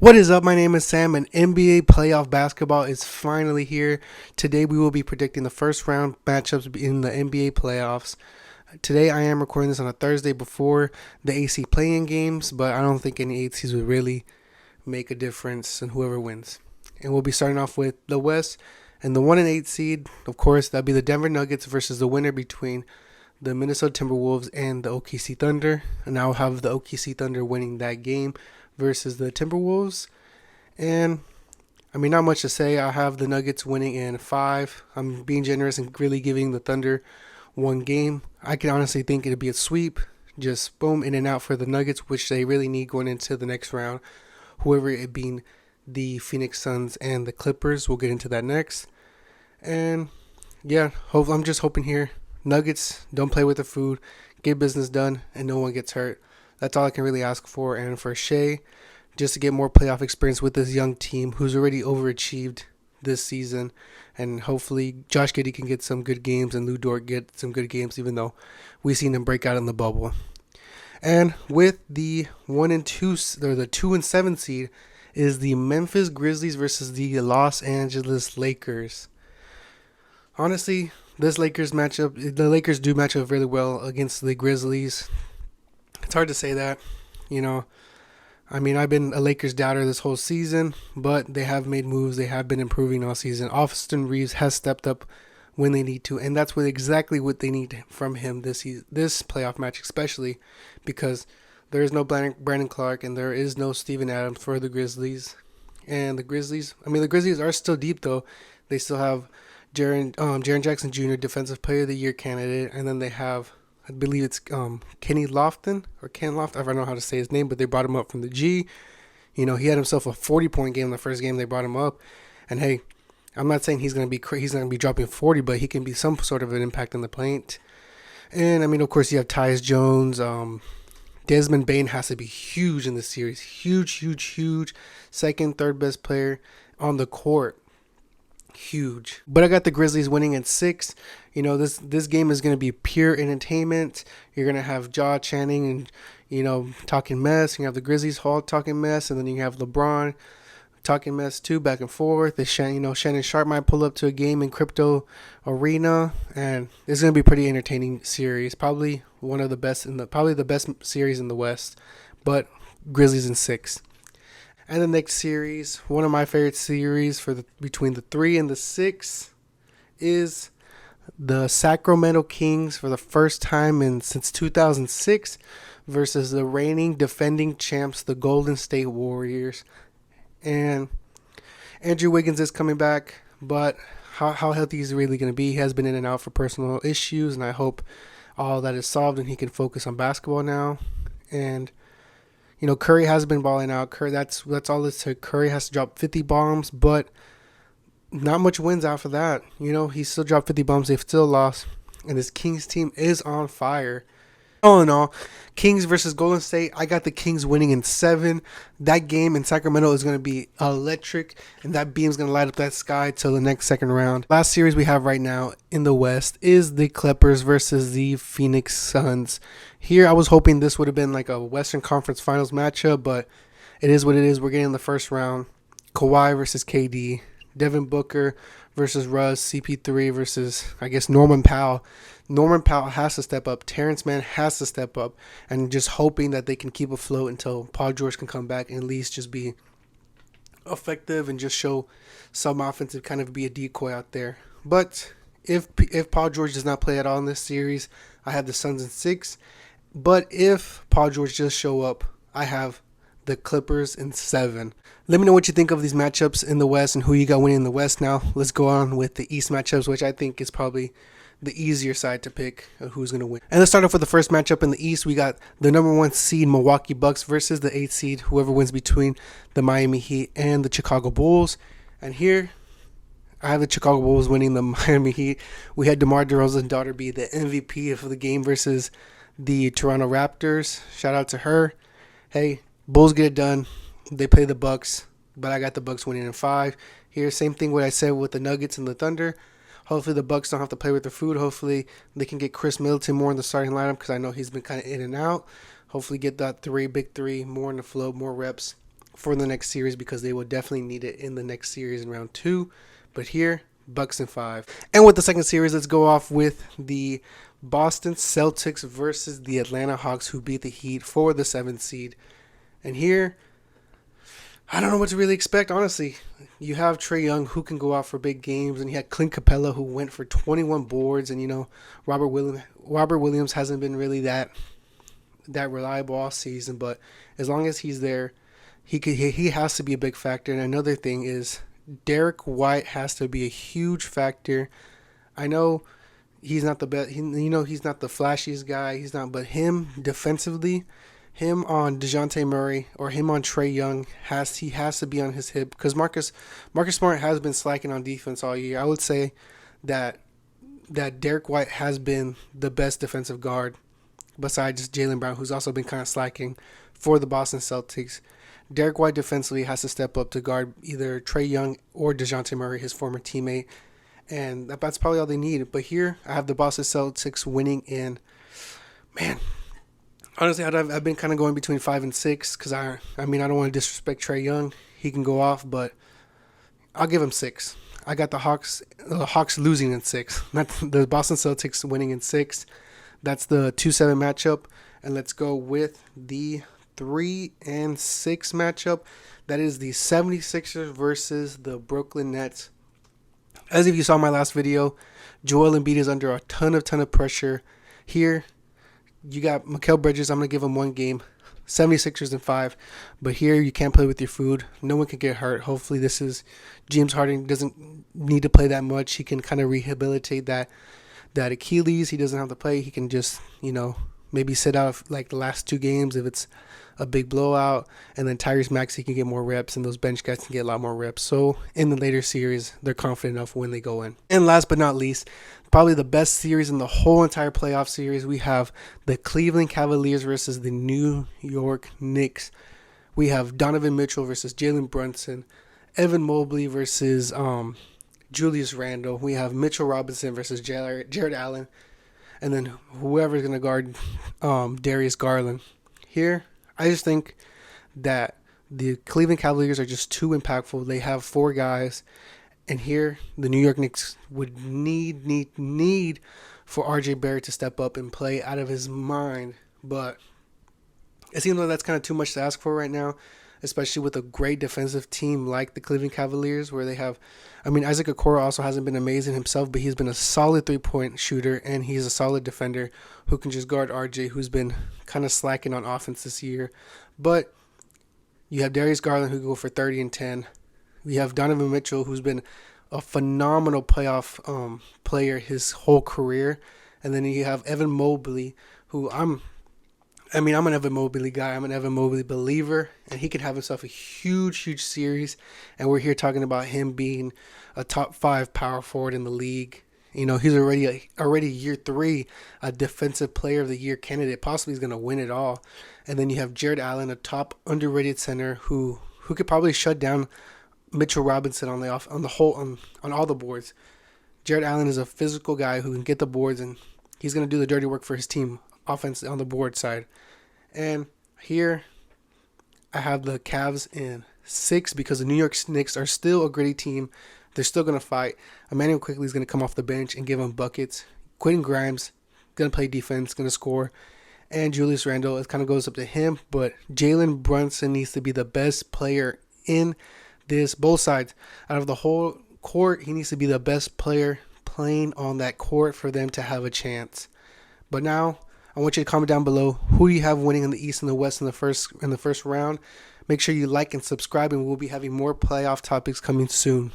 What is up? My name is Sam, and NBA playoff basketball is finally here. Today, we will be predicting the first round matchups in the NBA playoffs. Today, I am recording this on a Thursday before the AC play-in games, but I don't think any 8 seeds would really make a difference in whoever wins. And we'll be starting off with the West, and the 1 and 8 seed, of course, that'd be the Denver Nuggets versus the winner between the Minnesota Timberwolves and the OKC Thunder. And I'll have the OKC Thunder winning that game versus the Timberwolves. And I mean, not much to say. I have the Nuggets winning in 5. I'm being generous and really giving the Thunder one game. I can honestly think it'd be a sweep. Just boom, in and out for the Nuggets, which they really need going into the next round. Whoever it being the Phoenix Suns and the Clippers. We'll get into that next. And yeah, I'm just hoping here. Nuggets don't play with the food, get business done, and no one gets hurt. That's all I can really ask for. And for Shea, just to get more playoff experience with this young team who's already overachieved this season. And hopefully Josh Giddey can get some good games and Lou Dort get some good games, even though we've seen him break out in the bubble. And with the 1 and 2, or the 2 and 7 seed, is the Memphis Grizzlies versus the Los Angeles Lakers. Honestly, this Lakers matchup, the Lakers do match up really well against the Grizzlies. It's hard to say that, you know. I mean, I've been a Lakers doubter this whole season, but they have made moves. They have been improving all season. Austin Reeves has stepped up when they need to, and that's exactly what they need from him this playoff match, especially because there is no Brandon Clark and there is no Steven Adams for the Grizzlies. And the Grizzlies are still deep, though. They still have Jaren Jackson Jr., Defensive Player of the Year candidate, and then they have, I believe it's Kenny Lofton or Ken Loft. I don't know how to say his name, but they brought him up from the G. You know, he had himself a 40-point game the first game they brought him up, and hey, I'm not saying he's gonna be dropping 40, but he can be some sort of an impact in the paint. And I mean, of course, you have Tyus Jones. Desmond Bane has to be huge in this series. Huge. Second, third best player on the court. Huge. But I got the Grizzlies winning at 6. You know, this game is going to be pure entertainment. You're going to have Ja Channing and, you know, talking mess. You have the Grizzlies Hall talking mess, and then you have LeBron talking mess too, back and forth. Shannon Sharp might pull up to a game in Crypto Arena, and it's going to be a pretty entertaining series. Probably one of the best the best series in the West. But Grizzlies in 6. And the next series, one of my favorite series between the 3 and the 6, is the Sacramento Kings for the first time since 2006 versus the reigning defending champs, the Golden State Warriors. And Andrew Wiggins is coming back, but how healthy is he really going to be? He has been in and out for personal issues, and I hope all that is solved and he can focus on basketball now. And you know, Curry has been balling out. That's all it took. Curry has to drop 50 bombs, but not much wins after that. You know, he still dropped 50 bombs. They've still lost, and this Kings team is on fire. All in all, Kings versus Golden State, I got the Kings winning in 7. That game in Sacramento is going to be electric, and that beam's going to light up that sky till the next second round. Last series we have right now in the West is the Clippers versus the Phoenix Suns. Here, I was hoping this would have been like a Western Conference Finals matchup, but it is what it is. We're getting the first round. Kawhi versus KD. Devin Booker versus Russ. CP3 versus, I guess, Norman Powell. Norman Powell has to step up. Terrence Mann has to step up. And just hoping that they can keep afloat until Paul George can come back and at least just be effective and just show some offensive, kind of be a decoy out there. But if Paul George does not play at all in this series, I have the Suns in 6. But if Paul George does show up, I have the Clippers in 7. Let me know what you think of these matchups in the West and who you got winning in the West. Now, let's go on with the East matchups, which I think is probably the easier side to pick who's going to win. And let's start off with the first matchup in the East. We got the number 1 seed Milwaukee Bucks versus the 8th seed, whoever wins between the Miami Heat and the Chicago Bulls. And here, I have the Chicago Bulls winning the Miami Heat. We had DeMar DeRozan's daughter be the MVP of the game versus the Toronto Raptors. Shout out to her. Hey, Bulls get it done. They play the Bucks, but I got the Bucks winning in 5. Here, same thing what I said with the Nuggets and the Thunder. Hopefully the Bucks don't have to play with their food. Hopefully they can get Chris Middleton more in the starting lineup because I know he's been kind of in and out. Hopefully get that big three more in the flow, more reps for the next series because they will definitely need it in the next series in round 2. But here, Bucks in 5. And with the second series, let's go off with the Boston Celtics versus the Atlanta Hawks, who beat the Heat for the 7th seed. And here, I don't know what to really expect, honestly. You have Trae Young, who can go out for big games, and you had Clint Capella, who went for 21 boards, and Robert Williams hasn't been really that reliable all season, but as long as he's there, he has to be a big factor. And another thing is Derek White has to be a huge factor. I know he's not the best. He's not the flashiest guy. But him defensively, him on DeJounte Murray or him on Trae Young has to be on his hip, because Marcus Smart has been slacking on defense all year. I would say that Derek White has been the best defensive guard besides Jaylen Brown, who's also been kind of slacking for the Boston Celtics. Derek White defensively has to step up to guard either Trae Young or DeJounte Murray, his former teammate, and that's probably all they need. But here, I have the Boston Celtics winning in, man, honestly, I've been kind of going between 5 and 6 because I don't want to disrespect Trae Young. He can go off, but I'll give him 6. I got the Hawks losing in 6, not the Boston Celtics winning in 6. That's the 2-7 matchup. And let's go with the 3 and 6 matchup. That is the 76ers versus the Brooklyn Nets. As if you saw my last video, Joel Embiid is under a ton of pressure. Here, you got Mikal Bridges. I'm going to give him 1 game. 76ers in 5. But here, you can't play with your food. No one can get hurt. Hopefully, James Harden doesn't need to play that much. He can kind of rehabilitate that Achilles. He doesn't have to play. He can just, maybe sit out like the last 2 games if it's a big blowout. And then Tyrese Maxey can get more reps, and those bench guys can get a lot more reps. So in the later series, they're confident enough when they go in. And last but not least, probably the best series in the whole entire playoff series, we have the Cleveland Cavaliers versus the New York Knicks. We have Donovan Mitchell versus Jalen Brunson, Evan Mobley versus Julius Randle. We have Mitchell Robinson versus Jared Allen, and then whoever's going to guard Darius Garland. Here, I just think that the Cleveland Cavaliers are just too impactful. They have 4 guys, and here the New York Knicks would need for RJ Barrett to step up and play out of his mind. But it seems like that's kind of too much to ask for right now, especially with a great defensive team like the Cleveland Cavaliers, where they have, Isaac Okoro also hasn't been amazing himself, but he's been a solid 3-point shooter, and he's a solid defender who can just guard RJ, who's been kind of slacking on offense this year. But you have Darius Garland, who can go for 30 and 10. We have Donovan Mitchell, who's been a phenomenal playoff player his whole career. And then you have Evan Mobley, who I'm an Evan Mobley guy. I'm an Evan Mobley believer, and he could have himself a huge series. And we're here talking about him being a top 5 power forward in the league. He's already year 3, a defensive player of the year candidate. Possibly he's going to win it all. And then you have Jared Allen, a top underrated center who could probably shut down Mitchell Robinson on all the boards. Jared Allen is a physical guy who can get the boards, and he's going to do the dirty work for his team offense on the board side. And here I have the Cavs in 6 because the New York Knicks are still a gritty team. They're still going to fight. Emmanuel Quickley is going to come off the bench and give them buckets. Quentin Grimes going to play defense, going to score. And Julius Randle, it kind of goes up to him. But Jalen Brunson needs to be the best player in this, both sides. Out of the whole court, he needs to be the best player playing on that court for them to have a chance. But now, I want you to comment down below who you have winning in the East and the West in the first round. Make sure you like and subscribe, and we'll be having more playoff topics coming soon.